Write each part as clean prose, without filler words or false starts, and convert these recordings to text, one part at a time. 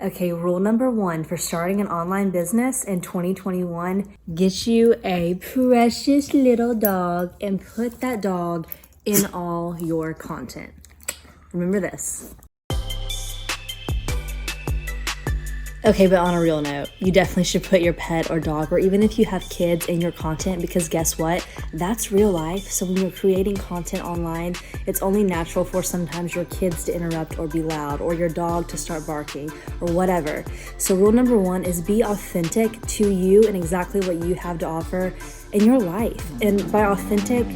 Okay, rule number one for starting an online business in 2021, get you a precious little dog and put that dog in all your content. Remember this. Okay, but on a real note, you definitely should put your pet or dog, or even if you have kids, in your content, because guess what? That's real life. So when you're creating content online, it's only natural for sometimes your kids to interrupt or be loud, or your dog to start barking, or whatever. So rule number one is be authentic to you and exactly what you have to offer in your life. And by authentic,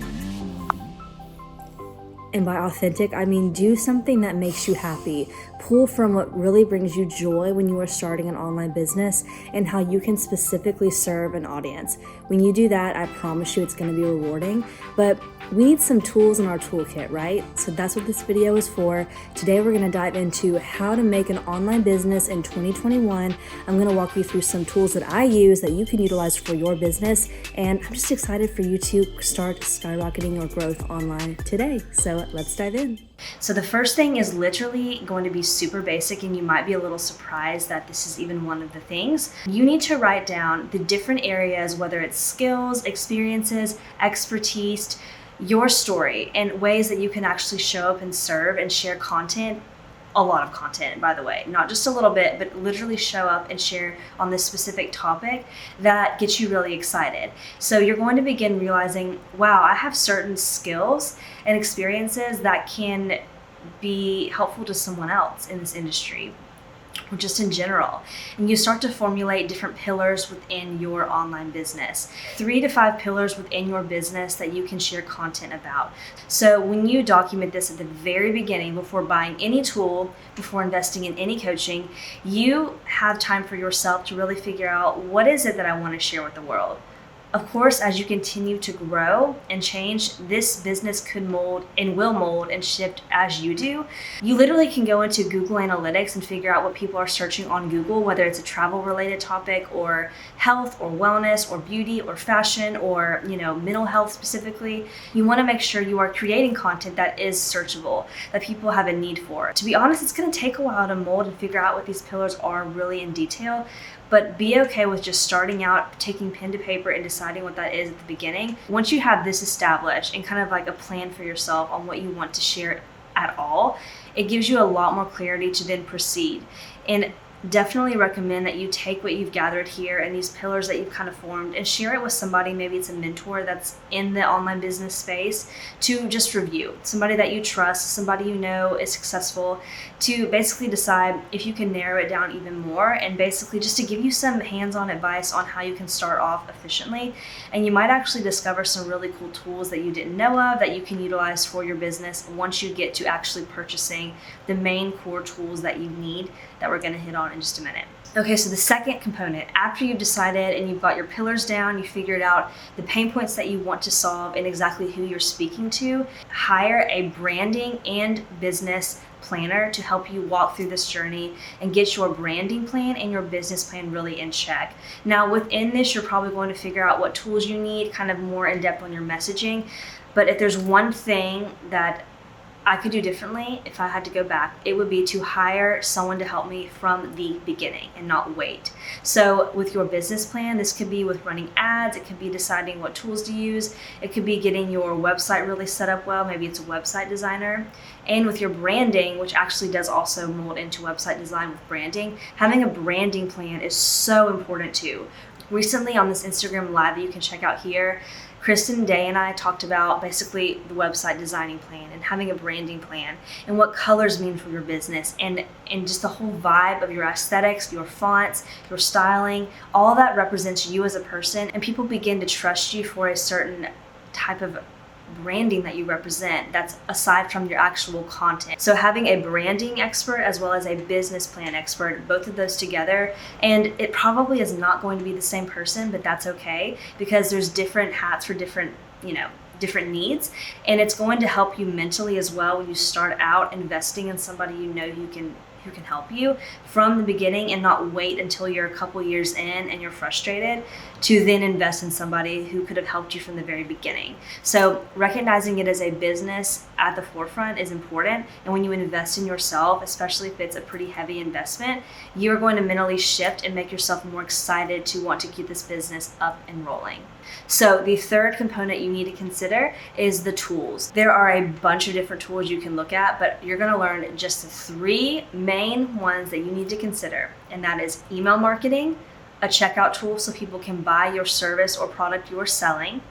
I mean do something that makes you happy. Pull from what really brings you joy when you are starting an online business and how you can specifically serve an audience. When you do that, I promise you it's going to be rewarding. But we need some tools in our toolkit, right? So that's what this video is for. Today we're going to dive into how to make an online business in 2021. I'm going to walk you through some tools that I use that you can utilize for your business. And I'm just excited for you to start skyrocketing your growth online today. So let's dive in. So the first thing is literally going to be super basic, and you might be a little surprised that this is even one of the things. You need to write down the different areas, whether it's skills, experiences, expertise, your story, and ways that you can actually show up and serve and share content. A lot of content, by the way, not just a little bit, but literally show up and share on this specific topic that gets you really excited. So you're going to begin realizing, wow, I have certain skills and experiences that can be helpful to someone else in this industry, or just in general. And you start to formulate different pillars within your online business. 3 to 5 pillars within your business that you can share content about. So when you document this at the very beginning, before buying any tool, before investing in any coaching, you have time for yourself to really figure out, what is it that I want to share with the world? Of course, as you continue to grow and change, this business could mold and will mold and shift as you do. You literally can go into Google Analytics and figure out what people are searching on Google, whether it's a travel related topic or health or wellness or beauty or fashion or, mental health specifically. You want to make sure you are creating content that is searchable, that people have a need for. To be honest, it's going to take a while to mold and figure out what these pillars are really in detail. But be okay with just starting out, taking pen to paper and deciding what that is at the beginning. Once you have this established and kind of like a plan for yourself on what you want to share at all, it gives you a lot more clarity to then proceed. And definitely recommend that you take what you've gathered here and these pillars that you've kind of formed and share it with somebody. Maybe it's a mentor that's in the online business space, to just review. Somebody that you trust, somebody you know is successful, to basically decide if you can narrow it down even more, and basically just to give you some hands-on advice on how you can start off efficiently. And you might actually discover some really cool tools that you didn't know of that you can utilize for your business once you get to actually purchasing the main core tools that you need, that we're going to hit on in just a minute. Okay, so the second component, after you've decided and you've got your pillars down, you figured out the pain points that you want to solve and exactly who you're speaking to, hire a branding and business planner to help you walk through this journey and get your branding plan and your business plan really in check. Now, within this, you're probably going to figure out what tools you need, kind of more in depth on your messaging. But if there's one thing that I could do differently if I had to go back, it would be to hire someone to help me from the beginning and not wait. So with your business plan, this could be with running ads, it could be deciding what tools to use, it could be getting your website really set up well, maybe it's a website designer. And with your branding, which actually does also mold into website design with branding, having a branding plan is so important too. Recently on this Instagram live that you can check out here, Kristen Day and I talked about basically the website designing plan and having a branding plan and what colors mean for your business and just the whole vibe of your aesthetics, your fonts, your styling. All that represents you as a person, and people begin to trust you for a certain type of branding that you represent that's aside from your actual content. So having a branding expert as well as a business plan expert, both of those together, and it probably is not going to be the same person, but that's okay, because there's different hats for different needs, and it's going to help you mentally as well when you start out investing in somebody who who can help you from the beginning, and not wait until you're a couple years in and you're frustrated to then invest in somebody who could have helped you from the very beginning. So recognizing it as a business at the forefront is important. And when you invest in yourself, especially if it's a pretty heavy investment, you're going to mentally shift and make yourself more excited to want to keep this business up and rolling. So the third component you need to consider is the tools. There are a bunch of different tools you can look at, but you're going to learn just the three main ones that you need to consider. And that is email marketing, a checkout tool so people can buy your service or product you are selling.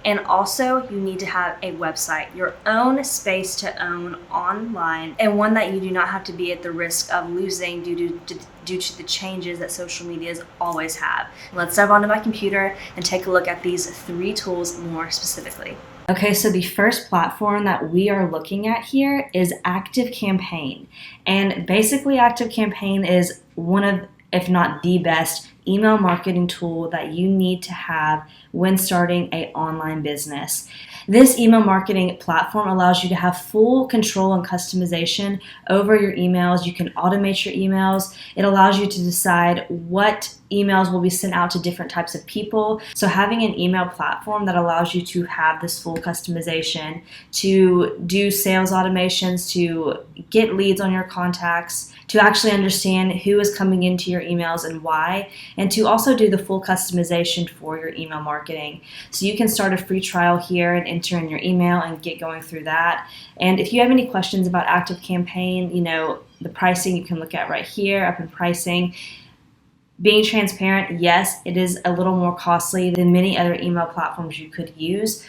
And also you need to have a website, your own space to own online, and one that you do not have to be at the risk of losing due to the changes that social medias always have. Let's dive onto my computer and take a look at these three tools more specifically. Okay, so the first platform that we are looking at here is ActiveCampaign. And basically ActiveCampaign is one of, if not the best, email marketing tool that you need to have when starting an online business. This email marketing platform allows you to have full control and customization over your emails. You can automate your emails. It allows you to decide what emails will be sent out to different types of people. So having an email platform that allows you to have this full customization, to do sales automations, to get leads on your contacts, to actually understand who is coming into your emails and why, and to also do the full customization for your email marketing. So you can start a free trial here and enter in your email and get going through that. And if you have any questions about ActiveCampaign, the pricing you can look at right here, up in pricing. Being transparent, yes, it is a little more costly than many other email platforms you could use.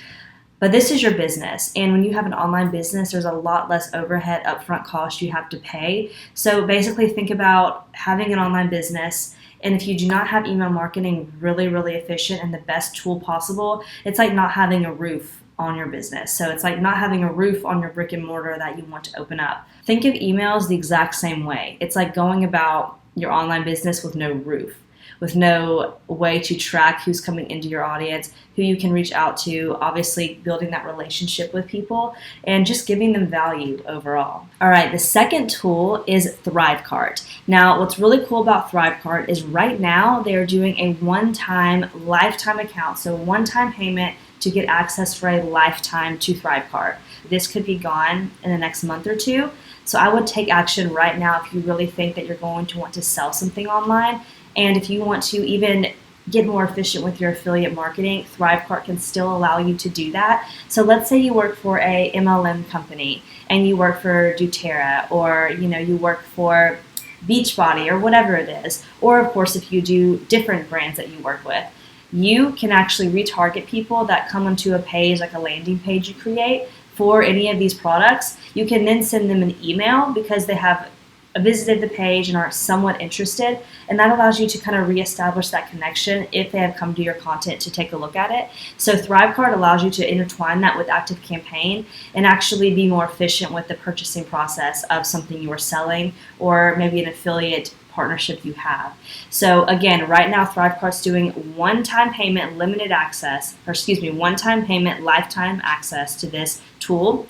But this is your business, and when you have an online business, there's a lot less overhead upfront cost you have to pay. So basically think about having an online business, and if you do not have email marketing really, really efficient and the best tool possible, it's like not having a roof on your business. So it's like not having a roof on your brick and mortar that you want to open up. Think of emails the exact same way. It's like going about your online business with no roof, with no way to track who's coming into your audience, who you can reach out to, obviously building that relationship with people and just giving them value overall. All right, the second tool is Thrivecart. Now, what's really cool about Thrivecart is right now they're doing a one-time lifetime account, so one-time payment to get access for a lifetime to Thrivecart. This could be gone in the next month or two. So I would take action right now if you really think that you're going to want to sell something online. And if you want to even get more efficient with your affiliate marketing, Thrivecart can still allow you to do that. So let's say you work for a MLM company and you work for doTERRA, or you work for Beachbody or whatever it is. Or of course, if you do different brands that you work with, you can actually retarget people that come onto a page, like a landing page you create for any of these products. You can then send them an email because they have visited the page and are somewhat interested, and that allows you to kind of reestablish that connection if they have come to your content to take a look at it. So Thrivecart allows you to intertwine that with ActiveCampaign and actually be more efficient with the purchasing process of something you are selling, or maybe an affiliate partnership you have. So again, right now Thrivecart's doing one-time payment one-time payment lifetime access to this tool.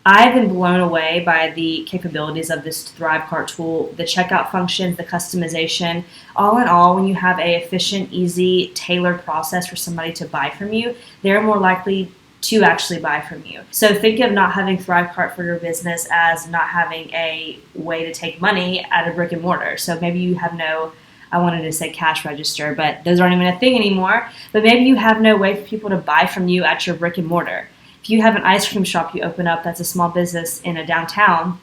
I've been blown away by the capabilities of this Thrivecart tool, the checkout functions, the customization. All in all, when you have an efficient, easy, tailored process for somebody to buy from you, they're more likely to actually buy from you. So think of not having Thrivecart for your business as not having a way to take money at a brick and mortar. So maybe you have I wanted to say cash register, but those aren't even a thing anymore. But maybe you have no way for people to buy from you at your brick and mortar. If you have an ice cream shop you open up that's a small business in a downtown,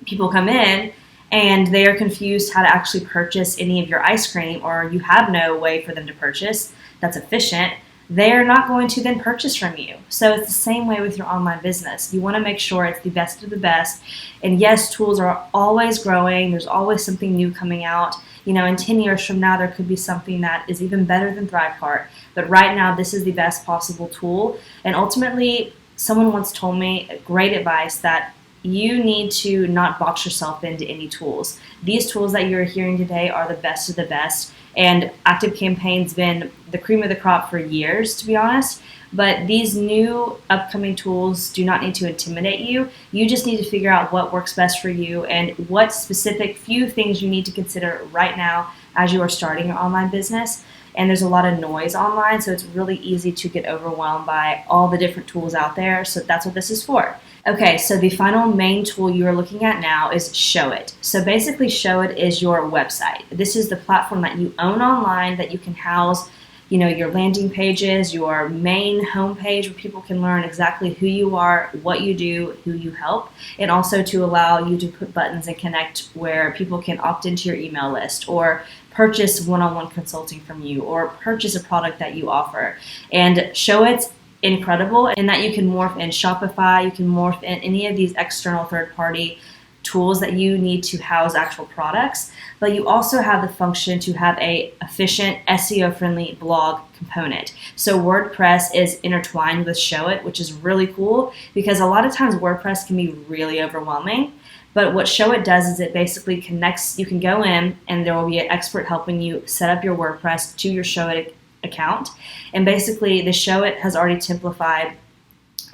people come in and they are confused how to actually purchase any of your ice cream, or you have no way for them to purchase that's efficient, they're not going to then purchase from you. So it's the same way with your online business. You want to make sure it's the best of the best. And yes, tools are always growing. There's always something new coming out. In 10 years from now, there could be something that is even better than Thrivecart. But right now, this is the best possible tool. And ultimately, someone once told me great advice that you need to not box yourself into any tools. These tools that you're hearing today are the best of the best, and ActiveCampaign's been the cream of the crop for years, to be honest. But these new upcoming tools do not need to intimidate you. You just need to figure out what works best for you and what specific few things you need to consider right now as you are starting your online business. And there's a lot of noise online, so it's really easy to get overwhelmed by all the different tools out there. So that's what this is for. Okay, so the final main tool you are looking at now is Showit. So basically, Showit is your website. This is the platform that you own online that you can house, your landing pages, your main homepage where people can learn exactly who you are, what you do, who you help, and also to allow you to put buttons and connect where people can opt into your email list or purchase one-on-one consulting from you or purchase a product that you offer. And Showit's incredible in that you can morph in Shopify, you can morph in any of these external third-party tools that you need to house actual products, but you also have the function to have a efficient SEO-friendly blog component. So WordPress is intertwined with Showit, which is really cool because a lot of times WordPress can be really overwhelming. But what Showit does is it basically connects, you can go in and there will be an expert helping you set up your WordPress to your Showit account. And basically the Showit has already templified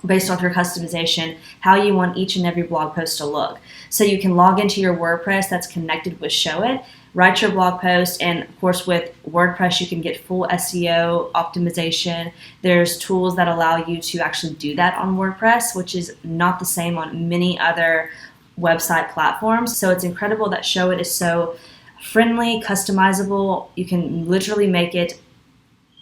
based off your customization how you want each and every blog post to look. So you can log into your WordPress that's connected with Showit, write your blog post, and of course with WordPress you can get full SEO optimization. There's tools that allow you to actually do that on WordPress, which is not the same on many other website platforms. So it's incredible that Showit is so friendly, customizable. You can literally make it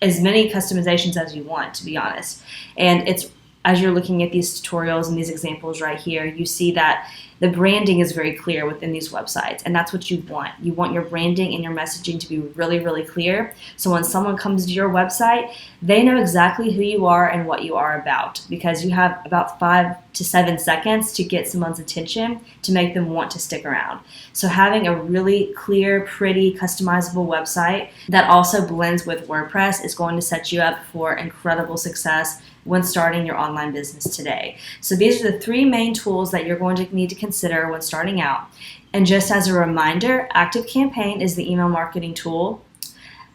as many customizations as you want, to be honest. And it's, as you're looking at these tutorials and these examples right here, you see that the branding is very clear within these websites, and that's what you want. You want your branding and your messaging to be really, really clear. So when someone comes to your website, they know exactly who you are and what you are about, because you have about 5 to 7 seconds to get someone's attention to make them want to stick around. So having a really clear, pretty, customizable website that also blends with WordPress is going to set you up for incredible success when starting your online business today. So these are the 3 main tools that you're going to need to consider when starting out. And just as a reminder, ActiveCampaign is the email marketing tool.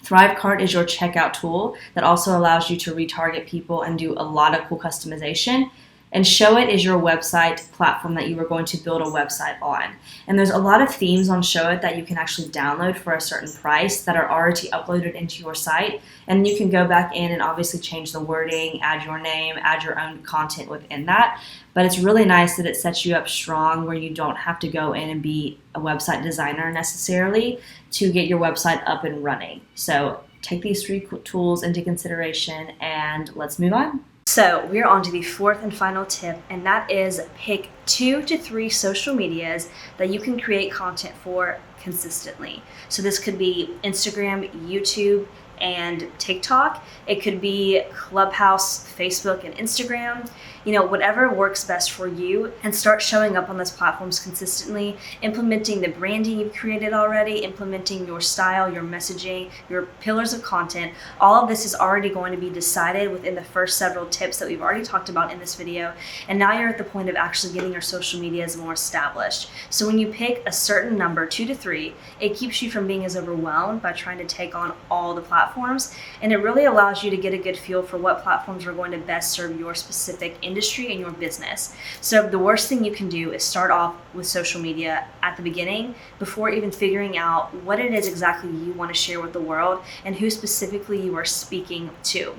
ThriveCart is your checkout tool that also allows you to retarget people and do a lot of cool customization. And Showit is your website platform that you are going to build a website on. And there's a lot of themes on Showit that you can actually download for a certain price that are already uploaded into your site. And you can go back in and obviously change the wording, add your name, add your own content within that. But it's really nice that it sets you up strong where you don't have to go in and be a website designer necessarily to get your website up and running. So take these 3 tools into consideration and let's move on. So we're on to the 4th and final tip, and that is pick 2 to 3 social medias that you can create content for consistently. So this could be Instagram, YouTube, and TikTok. It could be Clubhouse, Facebook, and Instagram. Whatever works best for you, and start showing up on those platforms consistently, implementing the branding you've created already, implementing your style, your messaging, your pillars of content. All of this is already going to be decided within the first several tips that we've already talked about in this video. And now you're at the point of actually getting your social medias more established. So when you pick a certain number, 2 to 3, it keeps you from being as overwhelmed by trying to take on all the platforms. And it really allows you to get a good feel for what platforms are going to best serve your specific industry and your business. So the worst thing you can do is start off with social media at the beginning before even figuring out what it is exactly you want to share with the world and who specifically you are speaking to.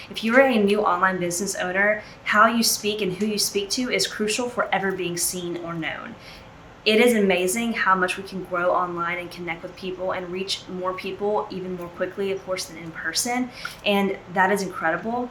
If you are a new online business owner, how you speak and who you speak to is crucial for ever being seen or known. It is amazing how much we can grow online and connect with people and reach more people even more quickly, of course, than in person. And that is incredible.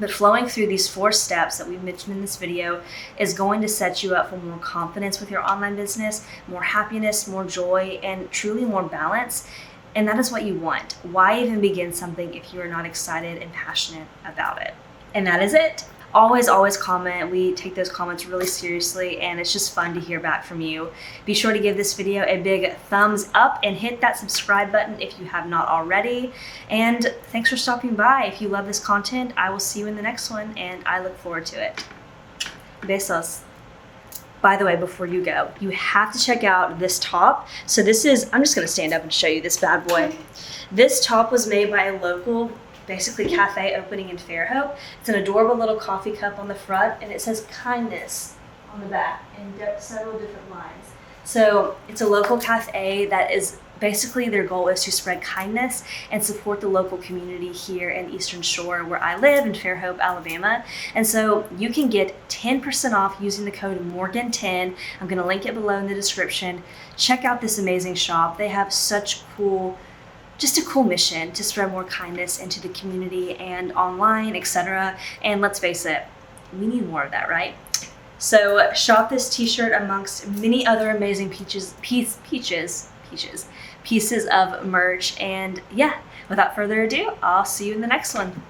But flowing through these 4 steps that we've mentioned in this video is going to set you up for more confidence with your online business, more happiness, more joy, and truly more balance. And that is what you want. Why even begin something if you are not excited and passionate about it? And that is it. Always comment. We take those comments really seriously, and it's just fun to hear back from you. Be sure to give this video a big thumbs up and hit that subscribe button if you have not already. And thanks for stopping by. If you love this content, I will see you in the next one, and I look forward to it. Besos. By the way, before you go, you have to check out this top. So this is, I'm just gonna stand up and show you this bad boy. This top was made by a local, basically cafe opening in Fairhope. It's an adorable little coffee cup on the front, and it says kindness on the back in several different lines. So it's a local cafe that is basically their goal is to spread kindness and support the local community here in Eastern Shore where I live in Fairhope, Alabama. And so you can get 10% off using the code Morgan10. I'm going to link it below in the description. Check out this amazing shop. They have such just a cool mission to spread more kindness into the community and online, etc. And let's face it, we need more of that, right? So shop this t-shirt amongst many other amazing pieces of merch. And yeah, without further ado, I'll see you in the next one.